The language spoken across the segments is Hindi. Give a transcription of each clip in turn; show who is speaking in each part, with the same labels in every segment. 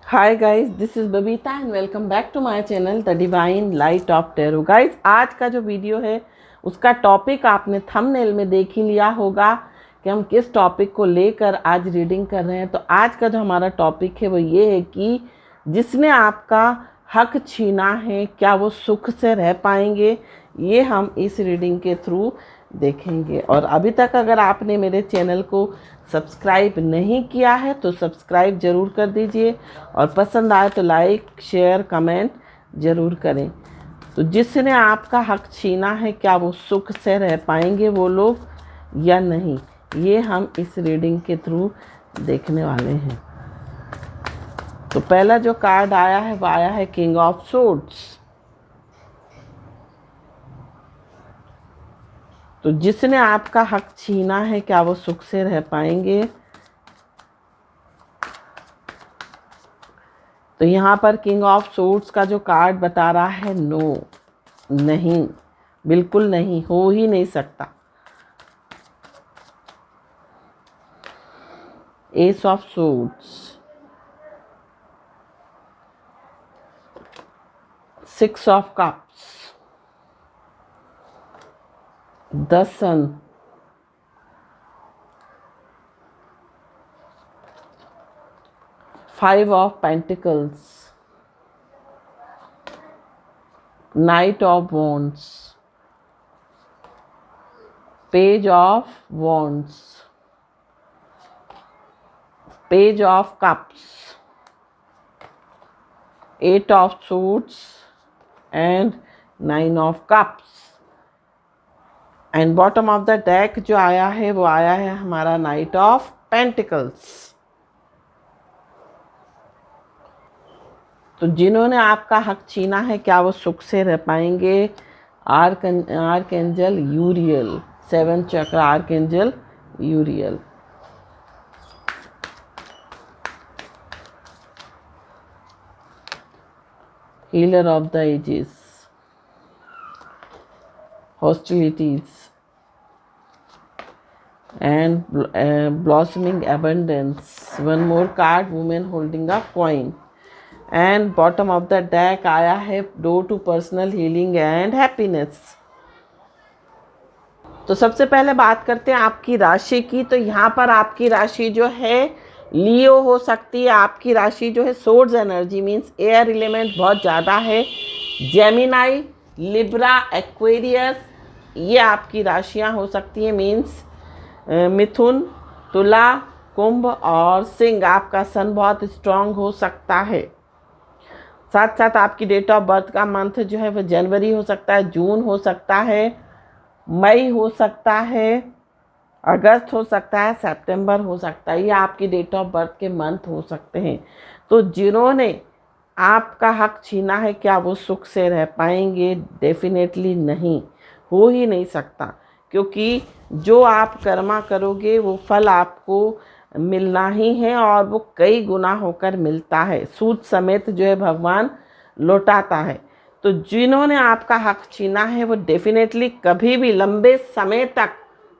Speaker 1: Hi guys, this is Babita and welcome back to my channel the divine light of tarot. Guys, आज का जो वीडियो है उसका टॉपिक आपने थंबनेल में देख ही लिया होगा कि हम किस टॉपिक को लेकर आज रीडिंग कर रहे हैं। तो आज का जो हमारा टॉपिक है वो ये है कि जिसने आपका हक छीना है क्या वो सुख से रह पाएंगे, ये हम इस रीडिंग के थ्रू देखेंगे। और अभी तक अगर आपने मेरे चैनल को सब्सक्राइब नहीं किया है तो सब्सक्राइब ज़रूर कर दीजिए और पसंद आए तो लाइक शेयर कमेंट ज़रूर करें। तो जिसने आपका हक छीना है क्या वो सुख से रह पाएंगे वो लोग या नहीं, ये हम इस रीडिंग के थ्रू देखने वाले हैं। तो पहला जो कार्ड आया है वो आया है किंग ऑफ सोर्ड्स। तो जिसने आपका हक छीना है क्या वो सुख से रह पाएंगे। तो यहाँ पर किंग ऑफ सोर्ड्स का जो कार्ड बता रहा है नो, नहीं, बिल्कुल नहीं, हो ही नहीं सकता। Ace of swords, 6 of cups, the sun, 5 of Pentacles, Knight of Wands, Page of Wands, Page of Cups, 8 of Swords and 9 of Cups। And bottom of the deck जो आया है वो आया है हमारा नाइट ऑफ पेंटिकल्स। तो जिन्होंने आपका हक छीना है क्या वो सुख से रह पाएंगे। Archangel Uriel, 7 chakra archangel Uriel. Healer of the ages, hostilities and blossoming abundance। one more card, woman holding a coin। and bottom of the deck आया है door to personal healing and happiness। तो सबसे पहले बात करते हैं आपकी राशि की। तो यहाँ पर आपकी राशि जो है लियो हो सकती है। आपकी राशि जो है swords energy means air element बहुत ज़्यादा है। जेमिनाई, लिब्रा, एक्वेरियस, ये आपकी राशियाँ हो सकती हैं। मीन्स मिथुन, तुला, कुंभ और सिंह। आपका सन बहुत स्ट्रांग हो सकता है। साथ साथ आपकी डेट ऑफ बर्थ का मंथ जो है वो जनवरी हो सकता है, जून हो सकता है, मई हो सकता है, अगस्त हो सकता है, सितंबर हो सकता है। ये आपकी डेट ऑफ बर्थ के मंथ हो सकते हैं। तो जिन्होंने आपका हक छीना है क्या वो सुख से रह पाएंगे। डेफिनेटली नहीं, हो ही नहीं सकता, क्योंकि जो आप कर्मा करोगे वो फल आपको मिलना ही है और वो कई गुना होकर मिलता है। सूद समेत जो है भगवान लौटाता है। तो जिन्होंने आपका हक छीना है वो डेफिनेटली कभी भी लंबे समय तक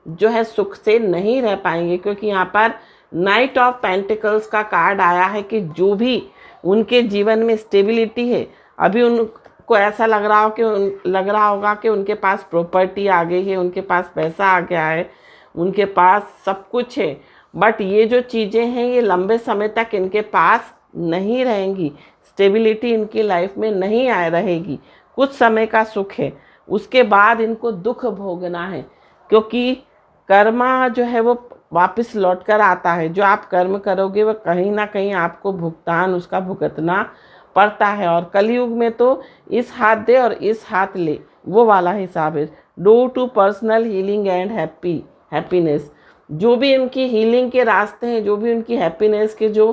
Speaker 1: जो है सुख से नहीं रह पाएंगे, क्योंकि यहाँ पर नाइट ऑफ पेंटिकल्स का कार्ड आया है कि जो भी उनके जीवन में स्टेबिलिटी है, अभी उनको ऐसा लग रहा होगा कि उनके पास प्रॉपर्टी आ गई है, उनके पास पैसा आ गया है, उनके पास सब कुछ है, बट ये जो चीज़ें हैं ये लंबे समय तक इनके पास नहीं रहेंगी। स्टेबिलिटी इनकी लाइफ में नहीं आ रहेगी। कुछ समय का सुख है, उसके बाद इनको दुख भोगना है, क्योंकि कर्मा जो है वो वापस लौट कर आता है। जो आप कर्म करोगे वो कहीं ना कहीं आपको भुगतान उसका भुगतना पड़ता है। और कलयुग में तो इस हाथ दे और इस हाथ ले, वो वाला हिसाब है। Due to personal healing and happiness. जो भी इनकी हीलिंग के रास्ते हैं, जो भी उनकी हैप्पीनेस के जो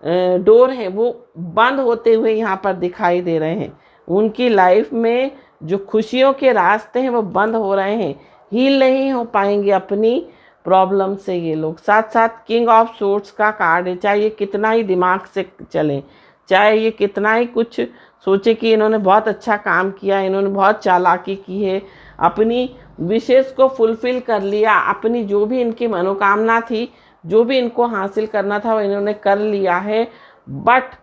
Speaker 1: डोर हैं वो बंद होते हुए यहाँ पर दिखाई दे रहे हैं। उनकी लाइफ में जो खुशियों के रास्ते हैं वो बंद हो रहे हैं। हील नहीं हो पाएंगे अपनी प्रॉब्लम से ये लोग। साथ साथ किंग ऑफ सोर्ड्स का कार्ड है। चाहे ये कितना ही दिमाग से चलें, चाहे ये कितना ही कुछ सोचे कि इन्होंने बहुत अच्छा काम किया, इन्होंने बहुत चालाकी की है, अपनी विशेष को फुलफिल कर लिया, अपनी जो भी इनकी मनोकामना थी, जो भी इनको हासिल करना था वो इन्होंने कर लिया है, बट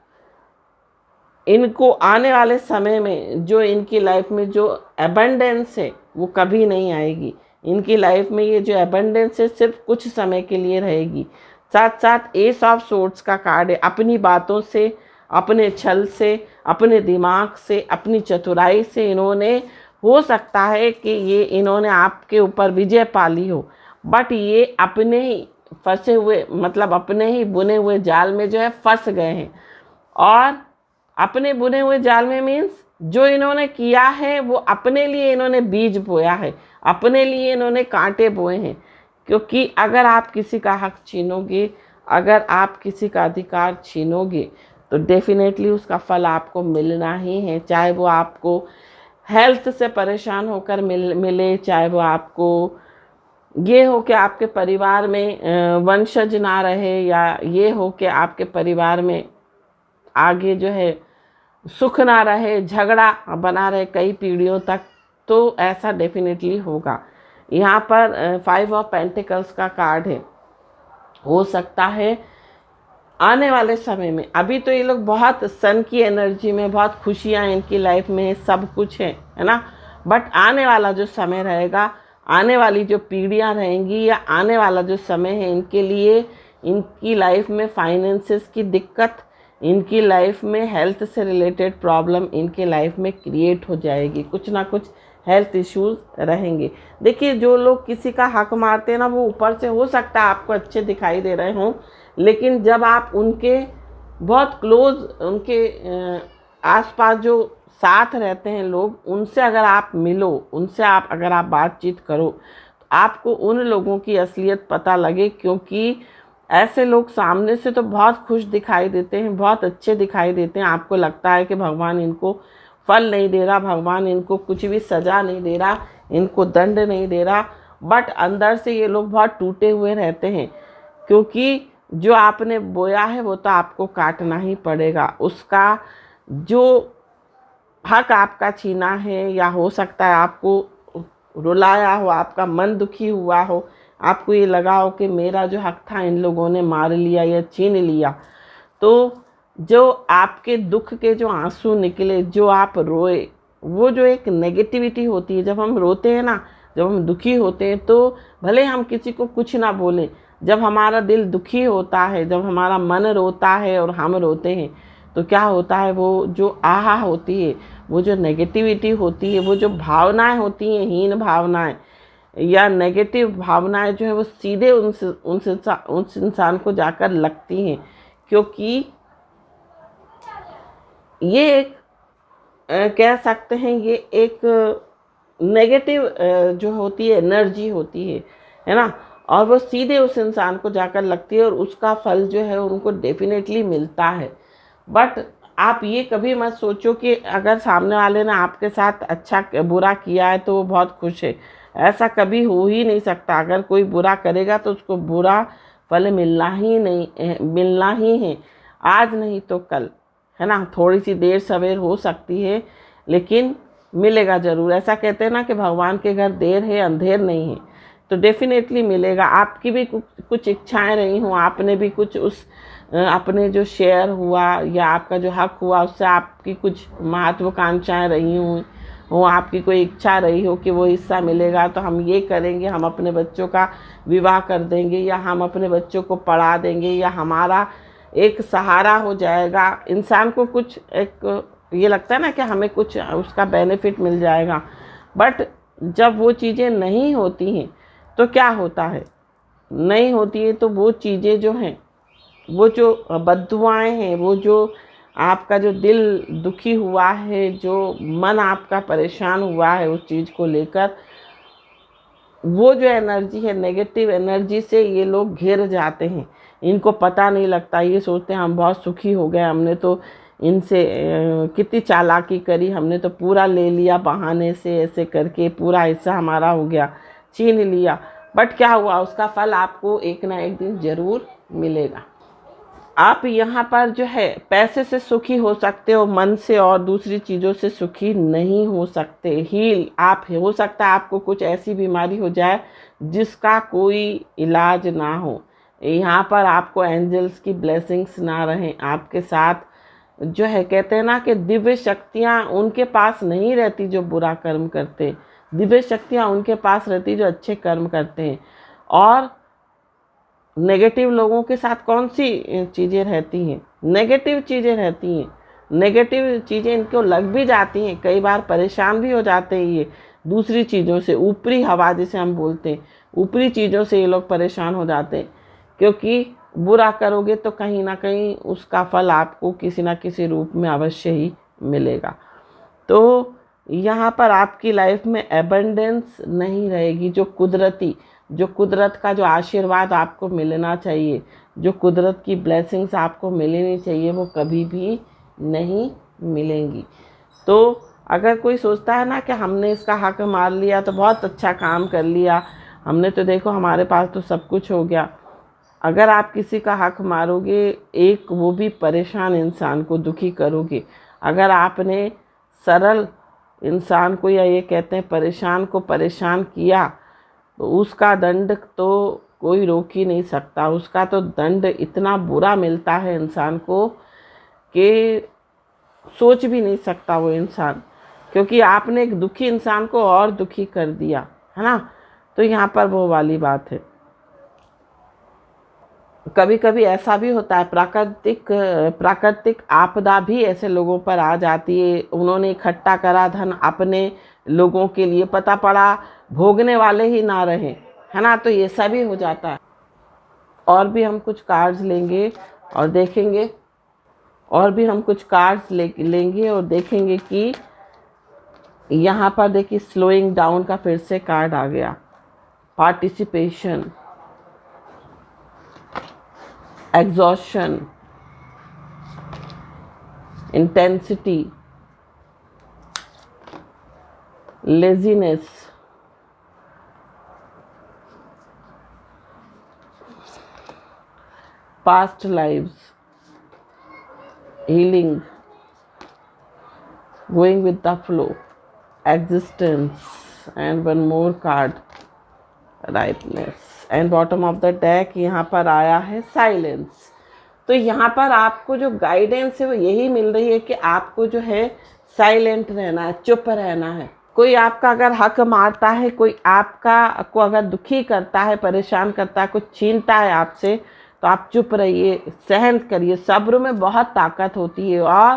Speaker 1: इनको आने वाले समय में जो इनकी लाइफ में जो एबंडेंस है वो कभी नहीं आएगी। इनकी लाइफ में ये जो एबंडेंस है सिर्फ कुछ समय के लिए रहेगी। साथ साथ एस ऑफ सोर्ड्स का कार्ड है। अपनी बातों से, अपने छल से, अपने दिमाग से, अपनी चतुराई से इन्होंने, हो सकता है कि ये इन्होंने आपके ऊपर विजय पा ली हो, बट ये अपने ही फंसे हुए, मतलब अपने ही बुने हुए जाल में जो है फंस गए हैं। और अपने बुने हुए जाल में मीन्स जो इन्होंने किया है वो अपने लिए इन्होंने बीज बोया है, अपने लिए इन्होंने कांटे बोए हैं। क्योंकि अगर आप किसी का हक छीनोगे, अगर आप किसी का अधिकार छीनोगे तो डेफिनेटली उसका फल आपको मिलना ही है। चाहे वो आपको हेल्थ से परेशान होकर मिले, चाहे वो आपको ये हो कि आपके परिवार में वंशज ना रहे, या ये हो कि आपके परिवार में आगे जो है सुख ना रहे, झगड़ा बना रहे कई पीढ़ियों तक, तो ऐसा डेफिनेटली होगा। यहाँ पर 5 ऑफ पेंटिकल्स का कार्ड है। हो सकता है आने वाले समय में, अभी तो ये लोग बहुत सन की एनर्जी में, बहुत खुशियाँ इनकी लाइफ में, सब कुछ है ना, बट आने वाला जो समय रहेगा, आने वाली जो पीढ़ियाँ रहेंगी, या आने वाला जो समय है, इनके लिए इनकी लाइफ में फाइनेंसेस की दिक्कत, इनकी लाइफ में हेल्थ से रिलेटेड प्रॉब्लम इनके लाइफ में क्रिएट हो जाएगी। कुछ ना कुछ हेल्थ इश्यूज रहेंगे। देखिए, जो लोग किसी का हक मारते हैं ना, वो ऊपर से हो सकता है आपको अच्छे दिखाई दे रहे हों, लेकिन जब आप उनके बहुत क्लोज, उनके आसपास जो साथ रहते हैं लोग, उनसे अगर आप मिलो, उनसे आप अगर आप बातचीत करो, तो आपको उन लोगों की असलियत पता लगे। क्योंकि ऐसे लोग सामने से तो बहुत खुश दिखाई देते हैं, बहुत अच्छे दिखाई देते हैं, आपको लगता है कि भगवान इनको फल नहीं दे रहा, भगवान इनको कुछ भी सज़ा नहीं दे रहा, इनको दंड नहीं दे रहा, बट अंदर से ये लोग बहुत टूटे हुए रहते हैं। क्योंकि जो आपने बोया है वो तो आपको काटना ही पड़ेगा। उसका जो हक आपका छीना है, या हो सकता है आपको रुलाया हो, आपका मन दुखी हुआ हो, आपको ये लगा हो कि मेरा जो हक था इन लोगों ने मार लिया या छीन लिया, तो जो आपके दुख के जो आंसू निकले, जो आप रोए, वो जो एक नेगेटिविटी होती है, जब हम रोते हैं ना, जब हम दुखी होते हैं, तो भले हम किसी को कुछ ना बोलें, जब हमारा दिल दुखी होता है, जब हमारा मन रोता है और हम रोते हैं, तो क्या होता है, वो जो आहा होती है, वो जो नेगेटिविटी होती है, वो जो भावनाएं होती हैं, हीन भावनाएं या नेगेटिव भावनाएं जो है, वो सीधे उस इंसान को जाकर लगती हैं। क्योंकि ये एक कह सकते हैं, ये एक नेगेटिव जो होती है एनर्जी होती है ना, और वो सीधे उस इंसान को जाकर लगती है, और उसका फल जो है उनको डेफिनेटली मिलता है। बट आप ये कभी मत सोचो कि अगर सामने वाले ने आपके साथ अच्छा बुरा किया है तो वो बहुत खुश है। ऐसा कभी हो ही नहीं सकता। अगर कोई बुरा करेगा तो उसको बुरा फल मिलना ही है, आज नहीं तो कल, है ना। थोड़ी सी देर सवेर हो सकती है, लेकिन मिलेगा ज़रूर। ऐसा कहते हैं ना कि भगवान के घर देर है अंधेर नहीं है, तो डेफिनेटली मिलेगा। आपकी भी कुछ इच्छाएं रही हों, आपने भी कुछ उस अपने जो शेयर हुआ या आपका जो हक हुआ, उससे आपकी कुछ महत्वाकांक्षाएं रही हों, आपकी कोई इच्छा रही हो कि वो हिस्सा मिलेगा तो हम ये करेंगे, हम अपने बच्चों का विवाह कर देंगे, या हम अपने बच्चों को पढ़ा देंगे, या हमारा एक सहारा हो जाएगा। इंसान को कुछ एक ये लगता है ना कि हमें कुछ उसका बेनिफिट मिल जाएगा, बट जब वो चीज़ें नहीं होती हैं तो क्या होता है, नहीं होती है तो वो चीज़ें जो हैं, वो जो बद्दुआएं हैं, वो जो आपका जो दिल दुखी हुआ है, जो मन आपका परेशान हुआ है उस चीज़ को लेकर, वो जो एनर्जी है, नेगेटिव एनर्जी से ये लोग घिर जाते हैं। इनको पता नहीं लगता, ये सोचते हैं हम बहुत सुखी हो गए, हमने तो इनसे कितनी चालाकी करी, हमने तो पूरा ले लिया बहाने से, ऐसे करके पूरा हिस्सा हमारा हो गया, छीन लिया। बट क्या हुआ, उसका फल आपको एक ना एक दिन ज़रूर मिलेगा। आप यहाँ पर जो है पैसे से सुखी हो सकते हो, मन से और दूसरी चीज़ों से सुखी नहीं हो सकते। हील आप हो सकता है आपको कुछ ऐसी बीमारी हो जाए जिसका कोई इलाज ना हो, यहाँ पर आपको एंजल्स की ब्लेसिंग्स ना रहें आपके साथ, जो है, कहते हैं ना कि दिव्य शक्तियाँ उनके पास नहीं रहती जो बुरा कर्म करते, दिव्य शक्तियाँ उनके पास रहती जो अच्छे कर्म करते हैं। और नेगेटिव लोगों के साथ कौन सी चीज़ें रहती हैं? नेगेटिव चीज़ें रहती हैं। नेगेटिव चीज़ें इनको लग भी जाती हैं, कई बार परेशान भी हो जाते हैं ये दूसरी चीज़ों से, ऊपरी हवा जिसे हम बोलते हैं, ऊपरी चीज़ों से ये लोग परेशान हो जाते हैं। क्योंकि बुरा करोगे तो कहीं ना कहीं उसका फल आपको किसी ना किसी रूप में अवश्य ही मिलेगा। तो यहाँ पर आपकी लाइफ में एबंडेंस नहीं रहेगी, जो कुदरत का जो आशीर्वाद आपको मिलना चाहिए, जो कुदरत की ब्लेसिंग्स आपको मिलनी चाहिए, वो कभी भी नहीं मिलेंगी। तो अगर कोई सोचता है ना कि हमने इसका हक मार लिया तो बहुत अच्छा काम कर लिया, हमने तो देखो हमारे पास तो सब कुछ हो गया, अगर आप किसी का हक मारोगे, एक वो भी परेशान इंसान को दुखी करोगे। अगर आपने सरल इंसान को, या ये कहते हैं परेशान को परेशान किया, तो उसका दंड तो कोई रोक ही नहीं सकता। उसका तो दंड इतना बुरा मिलता है इंसान को कि सोच भी नहीं सकता वो इंसान, क्योंकि आपने एक दुखी इंसान को और दुखी कर दिया, है ना। तो यहाँ पर वो वाली बात है। कभी कभी ऐसा भी होता है, प्राकृतिक आपदा भी ऐसे लोगों पर आ जाती है। उन्होंने इकट्ठा करा धन अपने लोगों के लिए, पता पड़ा भोगने वाले ही ना रहे, है ना, तो ये सब भी हो जाता है। और भी हम कुछ कार्ड्स लेंगे और देखेंगे, लेंगे और देखेंगे कि यहाँ पर देखिए स्लोइंग डाउन का फिर से कार्ड आ गया। Participation, exhaustion, intensity, laziness, past lives, healing, going with the flow, existence, and one more card, rightness, and bottom of the deck यहाँ पर आया है साइलेंस। तो यहाँ पर आपको जो गाइडेंस है वो यही मिल रही है कि आपको जो है साइलेंट रहना है, चुप रहना है। कोई आपका अगर हक मारता है, कोई आपका को अगर दुखी करता है, परेशान करता है, कुछ छीनता है आपसे, तो आप चुप रहिए, सहन करिए। सब्र में बहुत ताकत होती है। और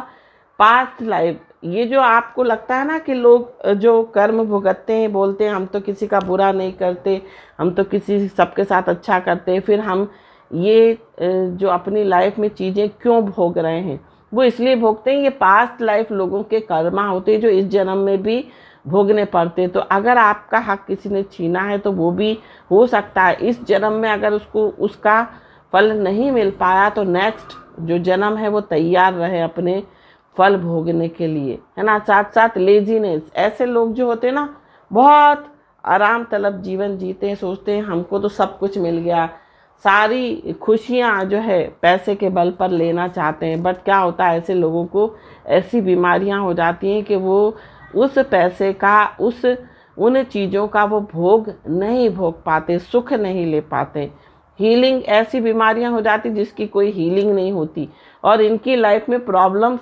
Speaker 1: पास्ट लाइफ, ये जो आपको लगता है ना कि लोग जो कर्म भुगतते हैं, बोलते हैं हम तो किसी का बुरा नहीं करते, हम तो किसी सबके साथ अच्छा करते हैं, फिर हम ये जो अपनी लाइफ में चीज़ें क्यों भोग रहे हैं, वो इसलिए भोगते हैं, ये पास्ट लाइफ लोगों के कर्मा होते हैं जो इस जन्म में भी भोगने पड़ते हैं। तो अगर आपका हक किसी ने छीना है तो वो भी हो सकता है इस जन्म में अगर उसको उसका फल नहीं मिल पाया, तो नेक्स्ट जो जन्म है वो तैयार रहे अपने फल भोगने के लिए, है ना। साथ साथ लेजीनेस, ऐसे लोग जो होते हैं ना, बहुत आराम तलब जीवन जीते हैं, सोचते हैं हमको तो सब कुछ मिल गया, सारी खुशियाँ जो है पैसे के बल पर लेना चाहते हैं। बट क्या होता है, ऐसे लोगों को ऐसी बीमारियाँ हो जाती हैं कि वो उस पैसे का, उन चीज़ों का वो भोग नहीं भोग पाते, सुख नहीं ले पाते। हीलिंग, ऐसी बीमारियां हो जाती जिसकी कोई हीलिंग नहीं होती, और इनकी लाइफ में प्रॉब्लम्स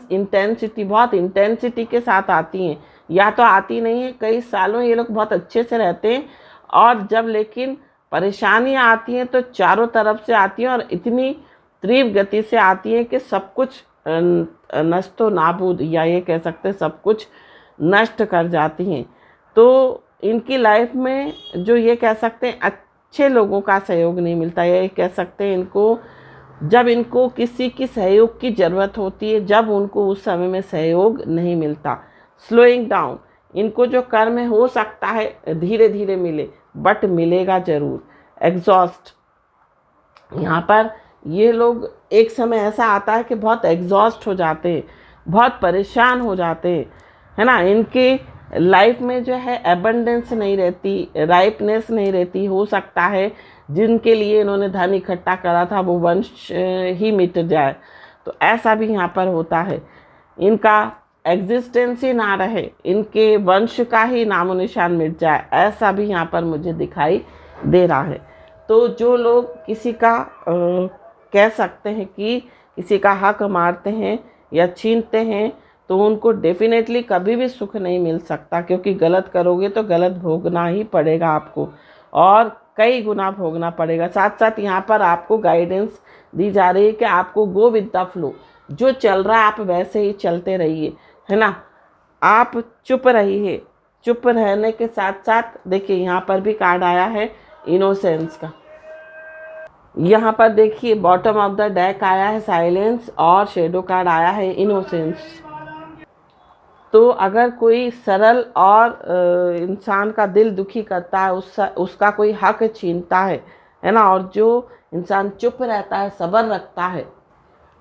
Speaker 1: बहुत इंटेंसिटी के साथ आती हैं, या तो आती नहीं है, कई सालों ये लोग बहुत अच्छे से रहते हैं, और जब लेकिन परेशानियां आती हैं तो चारों तरफ से आती हैं, और इतनी तीव्र गति से आती हैं कि सब कुछ नस्तो नाबूद, या ये कह सकते हैं सब कुछ नष्ट कर जाती हैं। तो इनकी लाइफ में जो ये कह सकते हैं अच्छे लोगों का सहयोग नहीं मिलता, ये कह सकते हैं इनको, जब इनको किसी की सहयोग की ज़रूरत होती है, जब उनको उस समय में सहयोग नहीं मिलता। स्लोइंग डाउन, इनको जो कर्म है हो सकता है धीरे धीरे मिले, बट मिलेगा ज़रूर। एग्जॉस्ट, यहाँ पर ये लोग एक समय ऐसा आता है कि बहुत एग्जॉस्ट हो जाते हैं, बहुत परेशान हो जाते हैं, है ना। इनके लाइफ में जो है एबंडेंस नहीं रहती, राइपनेस नहीं रहती। हो सकता है जिनके लिए इन्होंने धन इकट्ठा करा था वो वंश ही मिट जाए, तो ऐसा भी यहाँ पर होता है। इनका एग्जिस्टेंस ही ना रहे, इनके वंश का ही नामो निशान मिट जाए, ऐसा भी यहाँ पर मुझे दिखाई दे रहा है। तो जो लोग किसी का कह सकते हैं कि किसी का हक मारते हैं, या छीनते हैं तो उनको डेफिनेटली कभी भी सुख नहीं मिल सकता, क्योंकि गलत करोगे तो गलत भोगना ही पड़ेगा आपको, और कई गुना भोगना पड़ेगा। साथ साथ यहाँ पर आपको गाइडेंस दी जा रही है कि आपको गो विद द फ्लो, जो चल रहा है आप वैसे ही चलते रहिए, है ना। आप चुप रहिए। चुप रहने के साथ साथ देखिए यहाँ पर भी कार्ड आया है इनोसेंस का। यहाँ पर देखिए बॉटम ऑफ द डेक आया है साइलेंस और शेडो कार्ड आया है इनोसेंस। तो अगर कोई सरल और इंसान का दिल दुखी करता है, उसका कोई हक छीनता है ना, और जो इंसान चुप रहता है, सब्र रखता है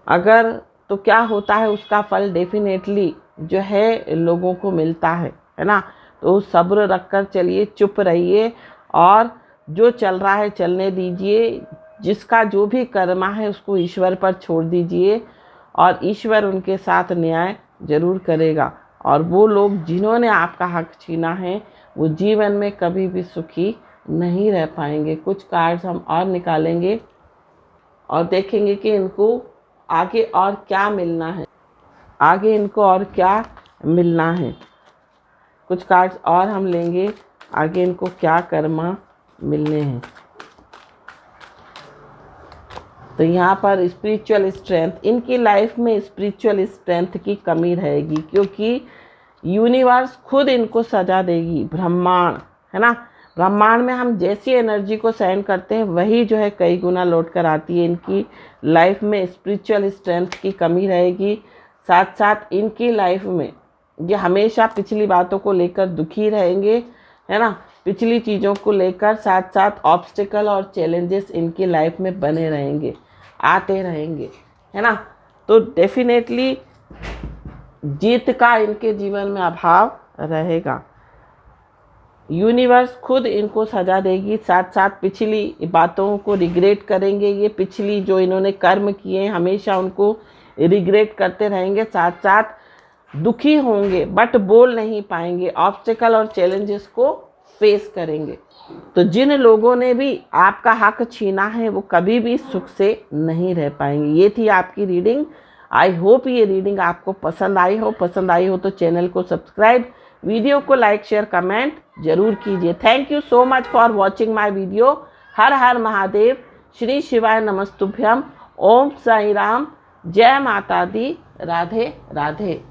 Speaker 1: अगर, तो क्या होता है उसका फल डेफिनेटली जो है लोगों को मिलता है ना। तो सब्र रखकर चलिए, चुप रहिए और जो चल रहा है चलने दीजिए। जिसका जो भी कर्मा है उसको ईश्वर पर छोड़ दीजिए और ईश्वर उनके साथ न्याय जरूर करेगा। और वो लोग जिन्होंने आपका हक छीना है वो जीवन में कभी भी सुखी नहीं रह पाएंगे। कुछ कार्ड्स हम और निकालेंगे और देखेंगे कि इनको आगे और क्या मिलना है, आगे इनको और क्या मिलना है। कुछ कार्ड्स और हम लेंगे, आगे इनको क्या कर्मा मिलने हैं। तो यहाँ पर स्पिरिचुअल स्ट्रेंथ, इनकी लाइफ में स्पिरिचुअल स्ट्रेंथ की कमी रहेगी, क्योंकि यूनिवर्स खुद इनको सजा देगी। ब्रह्मांड, है ना, ब्रह्मांड में हम जैसी एनर्जी को सेंड करते हैं वही जो है कई गुना लौट कर आती है। इनकी लाइफ में स्पिरिचुअल स्ट्रेंथ की कमी रहेगी। साथ साथ इनकी लाइफ में ये हमेशा पिछली बातों को लेकर दुखी रहेंगे, है ना, पिछली चीज़ों को लेकर। साथ साथ ऑब्स्टिकल और चैलेंजेस इनकी लाइफ में बने रहेंगे, आते रहेंगे, है ना। तो डेफिनेटली जीत का इनके जीवन में अभाव रहेगा। यूनिवर्स खुद इनको सजा देगी। साथ साथ पिछली बातों को रिग्रेट करेंगे। ये पिछली जो इन्होंने कर्म किए हमेशा उनको रिग्रेट करते रहेंगे। साथ साथ दुखी होंगे बट बोल नहीं पाएंगे, ऑब्स्टिकल और चैलेंजेस को फेस करेंगे। तो जिन लोगों ने भी आपका हक छीना है वो कभी भी सुख से नहीं रह पाएंगे। ये थी आपकी रीडिंग। आई होप ये रीडिंग आपको पसंद आई हो। पसंद आई हो तो चैनल को सब्सक्राइब, वीडियो को लाइक शेयर कमेंट जरूर कीजिए। Thank you so much for watching my video. हर हर महादेव, श्री शिवाय नमस्तुभ्यम, ओम साई राम, जय माता दी, राधे राधे।